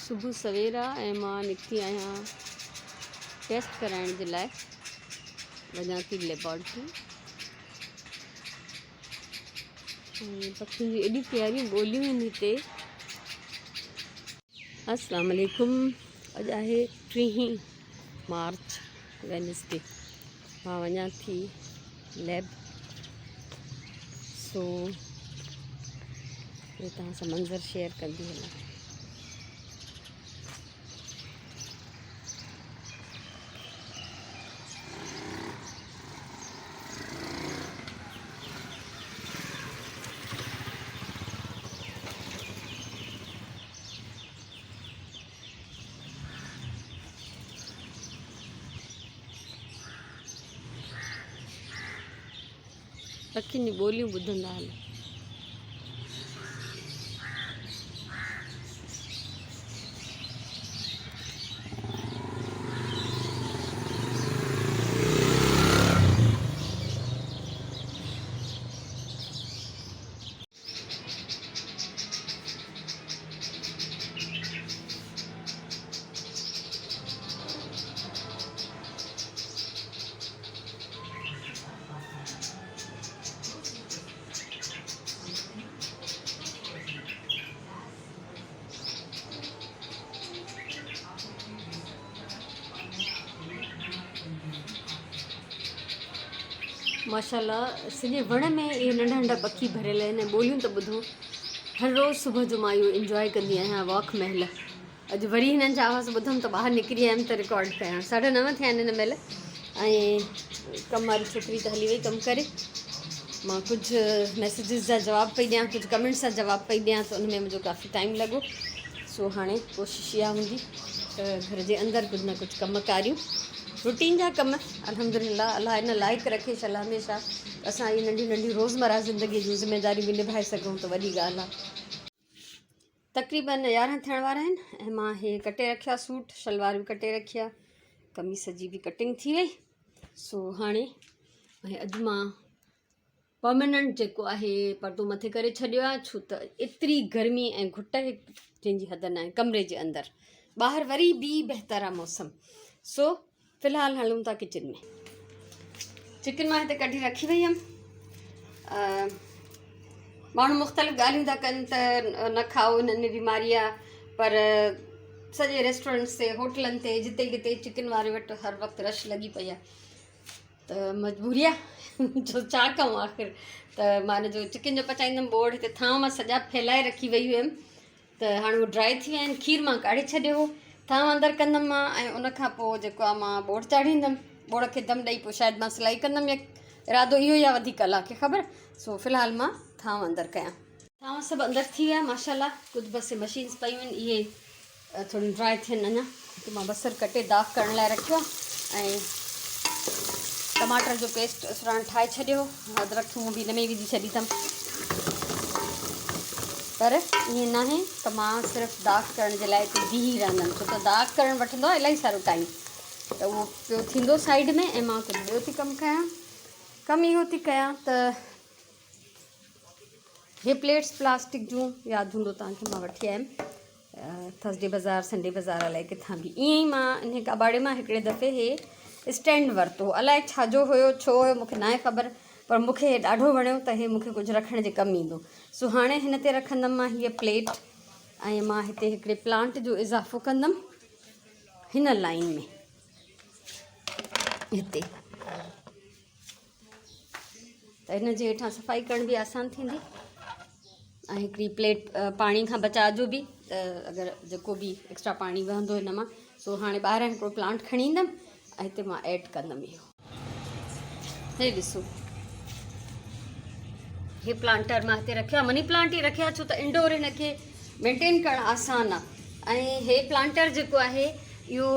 सुबह सवेरा मां निकती आहियां टेस्ट कराइण जे लाइ वञा थी लेबोरेटरी। पखियुनि जी एॾी प्यारियूं ॿोलियूं आहिनि हिते। अस्सलाम वालेकुम। अॼु आहे 30 मार्च वेडनेसडे। मां वञा थी लैब। सो ये तव्हां सां मंज़र शेयर कंदी हलां। पखियुनि जी ॿोलियूं ॿुधंदा हलो। माशाल्लाह सॼे वण में इहे नंढा नंढा पखी भरियल आहिनि। ॿोलियूं त ॿुधो। हर रोज़ सुबुह जो मां इहो इंजॉय कंदी आहियां वॉक महिल। अॼु वरी हिननि जा आवाज़ ॿुधमि त ॿाहिरि निकिरी आयमि त रिकॉर्ड कयां। 9:30 थिया आहिनि हिन महिल ऐं कमु वारी छोकिरी त हली वई कमु करे। मां कुझु मैसेजिस जा जवाब पई ॾियां, कुझु कमेंट्स जा जवाब पई ॾियां, त उन में मुंहिंजो काफ़ी टाइम लॻो। सो हाणे कोशिशि इहा हूंदी त घर जे अंदरि कुझु न कुझु कमु कारियूं, रूटीन जा कम। अल्हम्दुलिल्लाह अल्लाह इन लाइक़ रखे छल हमेशह असां इहे नंढियूं नंढियूं रोज़मर्रा ज़िंदगी जूं ज़िम्मेदारियूं बि निभाए सघूं त वॾी ॻाल्हि आहे। तक़रीबन 11 थियण वारा आहिनि ऐं मां इहे कटे रखिया सूट, शलवार बि कटे रखिया, कमीस जी बि कटिंग थी वई। सो हाणे अॼु मां परमानेंट जेको आहे पर्दो मथे करे छॾियो आहे, छो त एतिरी गर्मी ऐं घुट जंहिंजी हद न आहे कमरे जे अंदरि। ॿाहिरि वरी बि बहितर आहे मौसम। सो फ़िलहालु हलूं था किचन में। चिकन मां हिते कढी रखी वई हुयमि। माण्हू मुख़्तलिफ़ ॻाल्हियूं था कनि त न खाओ, हिननि में बीमारी आहे, पर सॼे रेस्टोरेंट्स ते, होटलनि ते, जिते किथे चिकन वारे वटि हर वक़्तु रश लॻी पई आहे, त मजबूरी आहे जो छा कयूं आख़िर। त मां हिन जो चिकन जो पचाईंदमि बोर्ड। हिते थांव मां सॼा फैलाए रखी वई हुयमि, त हाणे उहो ड्राई थी विया आहिनि। खीर मां काढ़े छॾियो हो, थांव अंदरि कंदमि मां ऐं उनखां पोइ जेको आहे मां बोड़ चाढ़ींदमि। बोड़ खे दम ॾेई पोइ शायदि मां सिलाई कंदमि, या इरादो इहो ई आहे, वधीक अलाह खे ख़बर। सो फ़िलहालु मां थांव अंदरि कयां। थांव सभु अंदरि थी विया माशाल्लाह। कुझु बसि मशीन्स पयूं आहिनि, इहे थोरी ड्राई थियनि अञा। हिते मां बसरु कटे दाग करण लाइ रखियो आहे ऐं टमाटर जो पेस्ट सुराण ठाहे छॾियो। अदरक थूम बि हिन में विझी छॾी अथमि, पर ईअं न आहे त मां सिर्फ़ु दाग करण जे लाइ हिते बीही रहंदमि, छो त दाग करणु वठंदो आहे इलाही सारो टाइम। त उहो पियो थींदो साइड में ऐं मां कुझु ॿियो थी कमु कयां। कमु इहो थी कयां त इहे प्लेट्स प्लास्टिक जूं यादि हूंदो तव्हांखे, मां वठी आयमि थर्सडे बाज़ार, संडे बाज़ार, अलाए किथां बि। ईअं ई मां इन कबाड़े मां हिकिड़े दफ़े इहे स्टैंड वरितो, अलाए छाजो हुयो, छो हुयो मूंखे न आहे ख़बर, पर मूंखे इहे ॾाढो वणियो त इहे मूंखे कुझु रखण जे कमु ईंदो। सो हाणे हिन ते रखंदमि मां हीअ प्लेट ऐं मां हिते हिकिड़े प्लांट जो इज़ाफ़ो कंदमि हिन लाइन में हिते, त हिन जे हेठां सफ़ाई करण बि आसान थींदी। ऐं हिकिड़ी प्लेट पाणी खां बचाइजो बि, त अगरि जेको बि एक्स्ट्रा पाणी वहंदो हिन मां। सो हाणे ॿाहिरां हिकिड़ो प्लांट खणी ईंदमि ऐं हिते मां ऐड कंदमि इहो। हे ॾिसो, हे प्लांटर मां हिते रखियो आहे, मनी प्लांट ई रखियो आहे, छो त इंडोर हिनखे मेंटेन करणु आसान आहे। ऐं हे प्लांटर जेको आहे इहो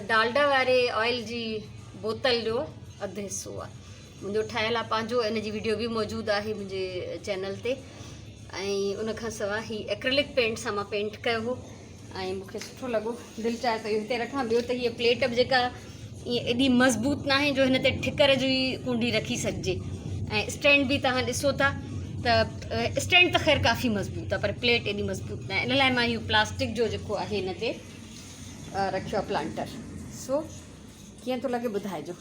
डालडा वारे ऑयल जी बोतल जो अधु हिसो आहे। मुंहिंजो ठहियलु आहे पंहिंजो, इन जी वीडियो बि मौजूदु आहे मुंहिंजे चैनल ते। ऐं उनखां सवाइ ही एक्रेलिक पेंट सां मां पेंट कयो हो ऐं मूंखे सुठो लॻो। दिलि चाहे त इहो हिते रखां। ॿियो त हीअ प्लेट बि जेका ईअं एॾी मज़बूत न आहे जो हिन ते ठिकर जी कुंडी रखी सघिजे। ऐं स्टैंड बि तव्हां ॾिसो था त स्टैंड त ख़ैर काफ़ी मज़बूत आहे पर प्लेट एॾी मज़बूत न आहे, इन लाइ मां इहो प्लास्टिक जो जेको आहे हिन ते रखियो आहे प्लांटर। सो कीअं थो लॻे ॿुधाइजो।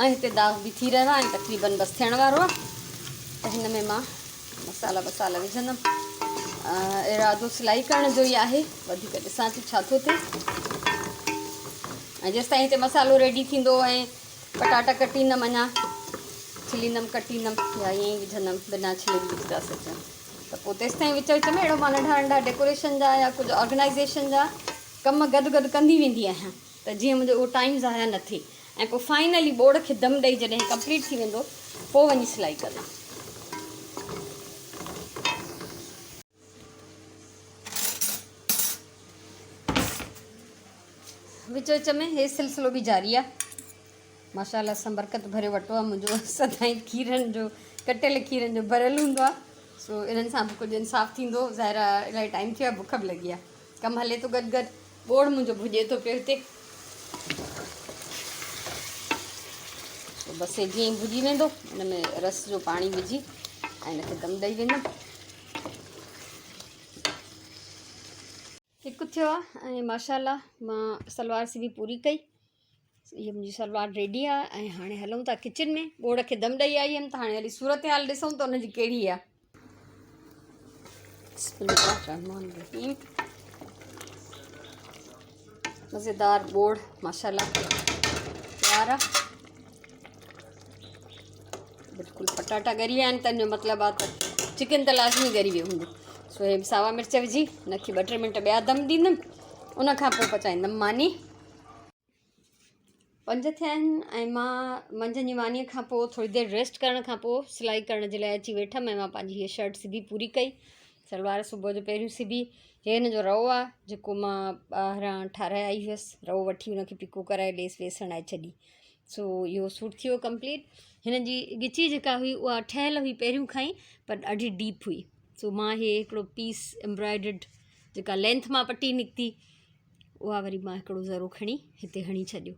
ऐं हिते दाग बि थी रहियो आहे ऐं तक़रीबन बसि थियण वारो आहे। त हिन में मां मसाला वसाला विझंदमि। इरादो सिलाई करण जो ई आहे, वधीक ॾिसां थी छा थो थिए। ऐं जेसिताईं हिते मसालो रेडी थींदो ऐं पटाटा कटींदमि, अञा छिलींदमि कटींदमि या ईअं ई विझंदमि बिना छिले विझी था सघनि। त पोइ तेसिताईं विच विच में अहिड़ो मां नंढा नंढा डेकोरेशन जा या कुझु ऑर्गेनाइज़ेशन जा कम गॾु गॾु कंदी वेंदी आहियां, त जीअं मुंहिंजो उहो टाइम ज़ाया न थिए। ऐं पोइ फाइनली बोर्ड खे दम ॾेई जॾहिं कंप्लीट थी वेंदो पोइ वञी सिलाई कंदा। विच विच में हे सिलसिलो बि जारी आहे। माशाल्लाह सां बरकत भरे वठो आहे मुंहिंजो, सदाईं खीरनि जो, कटियल खीरनि जो भरियल हूंदो आहे। सो इन्हनि सां बि कुझु इंसाफ़ु थींदो। ज़ाहिर आहे इलाही टाइम थियो आहे, बुख बि लॻी आहे, कमु हले थो गॾु गॾु, बोर्ड मुंहिंजो भुॼे थो पियो हिते। बसि जीअं भुॼी वेंदो हिन में रस जो पाणी विझी ऐं हिनखे दम ॾेई वेंदमि। हिकु थियो आहे ऐं माशाल्लाह मां सलवार सिबी पूरी कई। हीअ मुंहिंजी सलवार रेडी आहे ऐं हाणे हलूं था किचन में। बोर्ड खे दम ॾेई आई हुयमि त हाणे हली सूरत हाल ॾिसूं त हुनजी कहिड़ी आहे। मज़ेदार बोर्ड माशाल्लाह तयार आहे। बिल्कुलु पटाटा ॻरी विया आहिनि त हिन जो मतिलबु आहे त चिकन त लाज़मी ॻरी वियो हूंदो। सो हे सावा मिर्च विझी हुनखे 2-3 मिंट ॿिया दम ॾींदमि, उनखां पोइ पचाईंदमि मानी। 5 थिया आहिनि ऐं मां मंझंदि जी मानीअ खां पोइ थोरी देरि रेस्ट करण खां पोइ सिलाई करण जे लाइ अची वेठमि ऐं मां पंहिंजी हीअ शर्ट सिबी पूरी कई। सलवार सुबुह जो पहिरियों सिबी। हे हिन जो रओ आहे जेको मां ॿाहिरां ठाराए आई हुअसि, रओ वठी हुनखे पिको कराए लेस वेस हणाए छॾी। सो इहो सूट थी वियो कंप्लीट। हिन जी ॻिची जेका हुई उहा ठहियल हुई पहिरियों खां ई, पर ॾाढी डीप हुई। सो मां हे हिकिड़ो पीस एम्ब्रॉयडर्ड जेका लेंथ मां पटी निकिती उहा वरी मां हिकिड़ो ज़रो खणी हिते हणी छॾियो,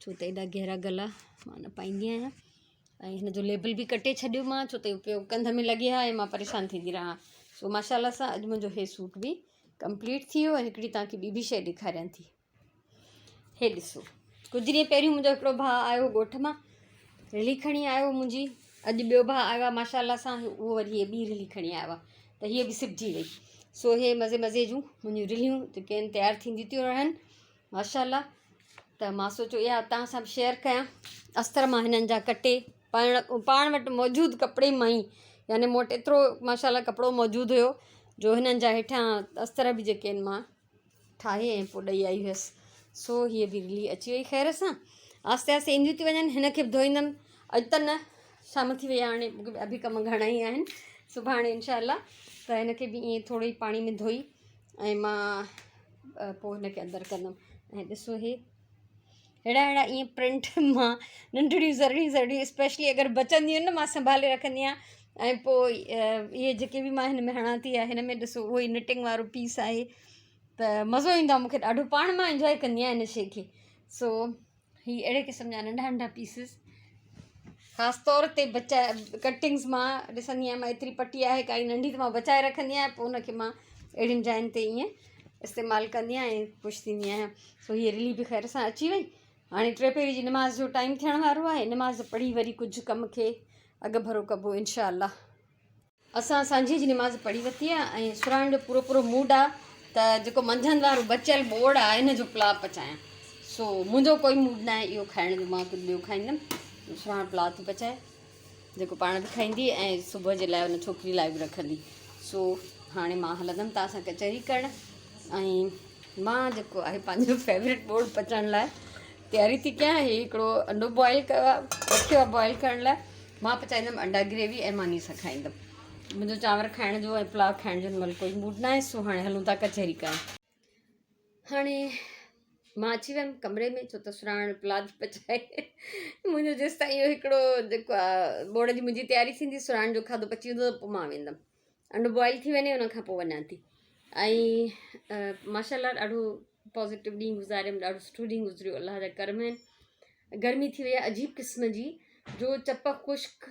छो त एॾा गहरा गला मां न पाईंदी आहियां। ऐं हिन जो लेबल बि कटे छॾियो मां, छो त इहो कंध में लॻे हा ऐं मां परेशान थींदी रहां। सो माशाल्लाह सां अॼु मुंहिंजो हे सूट बि कंप्लीट थी वियो। ऐं हिकिड़ी तव्हांखे ॿी बि शइ ॾेखारियां थी। हे ॾिसो, कुझु ॾींहं पहिरियों मुंहिंजो हिकिड़ो भाउ आयो ॻोठ मां, रिली खणी आयो मुंहिंजी। अॼु ॿियो भाउ आयो आहे माशाल्लाह सां, उहो वरी हीअ ॿी रिली खणी आयो आहे, त हीअ बि सिबजी वई। सो हे मज़े मज़े जूं मुंहिंजियूं रिलियूं जेके आहिनि तयारु थींदियूं थियूं रहनि माशाल्लाह। त मां सोचियो इहा तव्हां सां बि शेयर कयां। अस्तर मां हिननि जा कटे पाण वटि मौजूदु कपिड़े मां ई, यानी मूं वटि एतिरो माशाल्लाह कपिड़ो मौजूदु हुयो जो हिननि जा हेठां अस्तर बि जेके आहिनि मां ठाहे ऐं पोइ ॾेई आई हुअसि। सो हीअ बि रिली अची वई ख़ैर सां। आस्ते आस्ते ईंदियूं थी वञनि। हिनखे बि धोईंदमि, अॼु त न, शाम थी वई आहे, हाणे मूंखे ॿिया बि कम घणा ई आहिनि। सुभाणे इनशाला त हिनखे बि ईअं थोरो ई पाणी में धोई ऐं मां पोइ हिनखे अंदरि कंदमि। ऐं ॾिसो हे अहिड़ा ईअं प्रिंट मां नंढड़ियूं ज़रूरी स्पेशली अगरि बचंदियूं आहिनि न मां संभाले रखंदी आहियां। ऐं पोइ इहे जेके बि मां हिन में हणां थी, हिन में ॾिसो उहो ई निटिंग वारो पीस आहे, त मज़ो ईंदो आहे मूंखे ॾाढो। पाण मां इंजॉय कंदी आहियां हिन शइ खे। सो हीअ अहिड़े क़िस्म जा नंढा नंढा पीसिस ख़ासि तौर ते कटिंग्स मां ॾिसंदी आहियां। मां एतिरी पटी आहे काई नंढी त मां बचाए रखंदी आहियां, पोइ हुनखे मां अहिड़ियुनि जायुनि ते ईअं इस्तेमालु कंदी आहियां ऐं ख़ुशि थींदी आहियां। सो हीअ रिली बि ख़ैर सां अची वई। हाणे 3 पहिरीं जी नमाज़ जो टाइम थियण वारो आहे। नमाज़ पढ़ी वरी कुझु कम खे अॻु भरो कबो इनशाअल्लाह। असां सांझी जी नमाज़ पढ़ी वरिती आहे ऐं सुराइण जो पूरो पूरो मूड आहे त जेको मंझंदि वारो बचियल बोड़ आहे इन जो पुलाउ पचायां। सो मुंहिंजो कोई मूड न आहे इहो खाइण जो, मां कुझु ॿियो खाईंदमि। सुराइण पुलाउ थी पचाए जेको पाण बि खाईंदी ऐं सुबुह जे लाइ हुन छोकिरी लाइ बि रखंदी। सो हाणे मां हलंदमि तव्हां सां कचहरी करणु ऐं मां जेको आहे पंहिंजो फेवरेट बोड़ पचाइण लाइ तयारी थी कयां। हे हिकिड़ो अंडो बॉइल कयो आहे, रखियो आहे बॉइल करण लाइ। मां पचाईंदमि अंडा ग्रेवी ऐं मानी सां खाईंदमि। मुंहिंजो चांवर खाइण जो ऐं पुलाउ खाइण जो महिल कोई मूड न आहे। सो हाणे हलूं था कचहरी करणु। हाणे मां अची वियमि कमरे में, छो त सुराइण पुलाउ थी पचाए। मुंहिंजो जेसि ताईं इहो हिकिड़ो जेको आहे बोड़ जी मुंहिंजी तयारी थींदी, सुराइण जो खाधो पची वेंदो त पोइ मां वेंदमि। अंडो बॉइल थी वञे उन खां पोइ वञां थी। ऐं माशाल्लाह ॾाढो पॉज़िटिव ॾींहुं गुज़ारियमि, ॾाढो सुठो ॾींहुं गुज़रियो, अलाह जा करम आहिनि। गर्मी थी वई आहे अजीब क़िस्म जी, जो चप खुश्क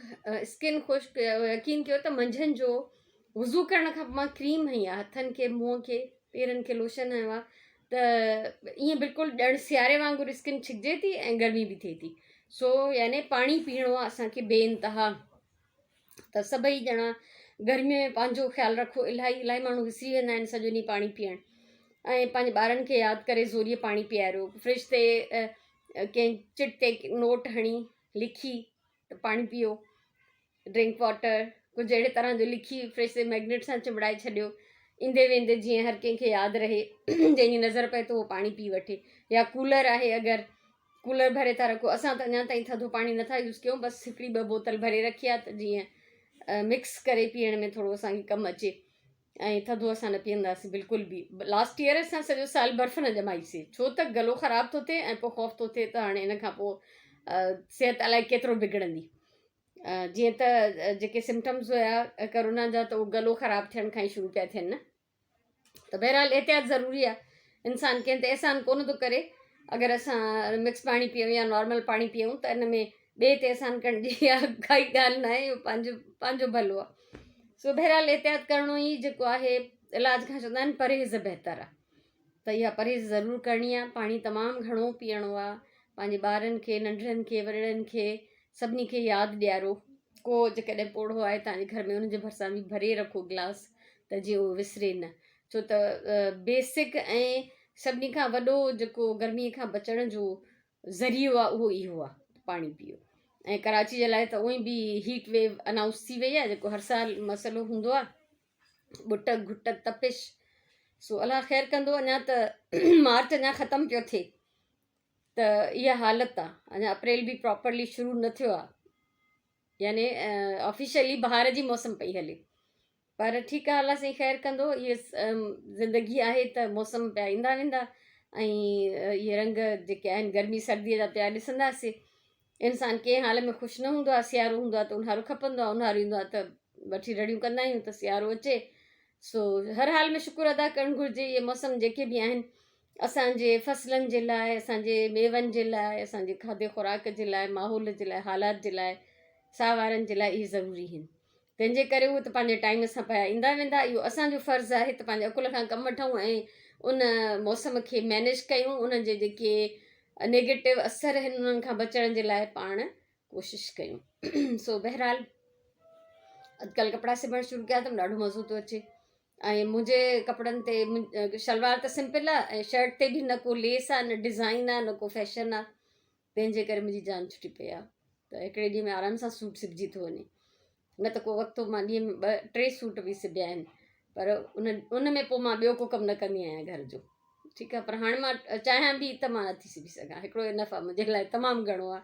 स्किन खुश्क यकीन कयो त मंझंदि जो वज़ू करण खां पोइ मां क्रीम हई आहे हथनि खे मुंहं खे पेरनि खे लोशन हयो आहे त ईअं बिल्कुलु ॼण सियारे वांगुरु स्किन छिकिजे थी ऐं गर्मी बि थिए थी। सो याने पाणी पीअणो आहे असांखे बेइंतहा। त सभई ॼणा गर्मीअ में पंहिंजो ख़्यालु रखो। इलाही माण्हू विसरी वेंदा आहिनि सॼो ॾींहुं पाणी पीअणु ऐं पंहिंजे ॿारनि खे यादि करे ज़ोरीअ पाणी पीआरियो। फ्रिज ते कंहिं चिट ते नोट हणी लिखी त पाणी पीओ, ड्रिंक वाटर कुझु अहिड़े तरह जो लिखी फ्रिज ते मैग्नेट सां चिंबड़ाए छॾियो। ईंदे वेंदे जीअं हर कंहिंखे यादि रहे जंहिंजी नज़र पए थो उहो पाणी पी वठे। या कूलर आहे, अगरि कूलर भरे था रखो। असां त अञा ताईं थधो पाणी नथा यूज़ कयूं, बसि हिकिड़ी 2 बोतल भरे रखी आहे त जीअं मिक्स करे पीअण में थोरो असांखे कमु अचे। ऐं थधो असां न पीअंदासीं बिल्कुलु बि। लास्ट ईयर असां सॼो साल बर्फ़ न ॼमाईसीं छो त गलो ख़राबु थो थिए ऐं पोइ ख़ौफ़ थो थिए त हाणे इन खां पोइ सिहत अलाए केतिरो बिगड़ंदी। जीअं त जेके सिम्टम्स हुया कोरोना जा त उहो गलो ख़राबु थियण खां ई शुरू पिया थियनि न। त बहरहाल एहतियात ज़रूरी आहे। इंसानु कंहिं ते एहसान कोन थो करे। अगरि असां मिक्स पाणी पीऊं या नॉर्मल पाणी पीऊं त इन में ॿिए ते एहसान करण जी काई ॻाल्हि न आहे। इहो पंहिंजो भलो आहे। सो बहरहाल एहतियात करिणो ई जेको आहे। इलाज खां चवंदा आहिनि परहेज़ बहितर आहे। त इहा परहेज़ ज़रूरु करणी आहे। पाणी तमामु घणो पीअणो आहे। पंहिंजे ॿारनि खे, नंढड़नि खे, वॾड़नि खे सभिनी खे यादि ॾियारो। को जेकॾहिं पोढ़ो आहे तव्हांजे घर में उनजे भरिसां बि भरे रखो गिलास त जीअं उहो विसरे न। छो त बेसिक ऐं सभिनी खां वॾो जेको गर्मीअ खां बचण जो ज़रियो आहे उहो इहो आहे, पाणी पीओ। ऐं कराची जे लाइ त उअई बि हीट वेव अनाउंस थी वई आहे जेको हर साल मसइलो हूंदो आहे, ॿुटक घुटक तपिश। सो अलाह ख़ैरु कंदो। अञा त मार्च अञा ख़तमु पियो थिए त इहा हालति आहे। अञा अप्रैल बि प्रॉपरली शुरू न थियो आहे, याने ऑफिशियली बहार जी मौसम पई हले। पर ठीकु आहे, अलाह साईं ख़ैरु कंदो। इहे ज़िंदगी आहे त मौसम पिया ईंदा वेंदा ऐं इहे रंग जेके आहिनि गर्मी सर्दीअ जा पिया ॾिसंदासीं। इंसानु कंहिं हाल में ख़ुशि न हूंदो आहे। सियारो हूंदो आहे त ऊन्हारो खपंदो आहे, ऊन्हारो ईंदो आहे त वठी रड़ियूं कंदा आहियूं त सियारो अचे। सो हर हाल में शुक्र अदा करणु घुरिजे। इहे मौसम जेके बि आहिनि असांजे फसलनि जे लाइ, असांजे मेवनि जे लाइ, असांजे खाधे खुराक जे लाइ, माहौल जे लाइ, हालात जे लाइ, साह वारनि जे लाइ इहे ज़रूरी आहिनि। तंहिंजे करे उहे त पंहिंजे टाइम सां पिया ईंदा वेंदा। इहो असांजो फ़र्ज़ु आहे त पंहिंजे अकुल खां कमु वठूं ऐं उन मौसम खे मैनेज कयूं। उन जे जेके नेगेटिव असर आहिनि उन्हनि खां बचण जे लाइ पाण कोशिशि कयूं। सो बहरहाल अॼुकल्ह कपिड़ा सिबणु शुरू कया त ॾाढो मज़ो थो अचे। ऐं मुंहिंजे कपिड़नि ते शलवार त सिंपल आहे ऐं शर्ट ते बि न को लेस आहे, न डिज़ाइन आहे, न को फैशन आहे। तंहिंजे करे मुंहिंजी जान छुटी पई आहे त हिकिड़े ॾींहं में आराम सां सूट सिबजी थो वञे। न त को वक़्तु मां ॾींहं में 2-3 सूट बि सिबिया आहिनि, पर उन में पोइ मां ॿियो को कमु न कंदी आहियां घर जो। ठीकु आहे, पर हाणे मां चाहियां बि त मां नथी सिबी सघां। हिकिड़ो इनफ आहे मुंहिंजे लाइ, तमामु घणो आहे।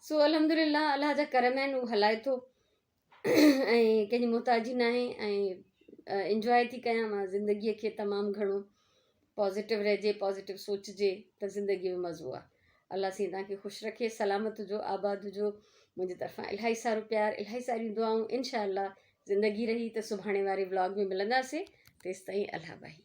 सो अल्हम्दुलिल्लाह, अलाह जा करम आहिनि, उहो हलाए थो ऐं कंहिंजी मुहताजी न आहे। ऐं इंजॉय थी कयां मां ज़िंदगीअ खे तमामु घणो। पॉज़िटिव रहिजे, पॉज़िटिव सोचिजे त ज़िंदगीअ में मज़ो आहे। अलाह साईं तव्हांखे ख़ुशि रखे, सलामत हुजो, आबाद हुजो। मुंहिंजी तरफ़ां इलाही सारो प्यार, इलाही सारियूं दुआऊं। इंशाअल्लाह ज़िंदगी रही त सुभाणे वारे व्लॉग में मिलंदासीं। तेसिताईं अल्लाह भाई।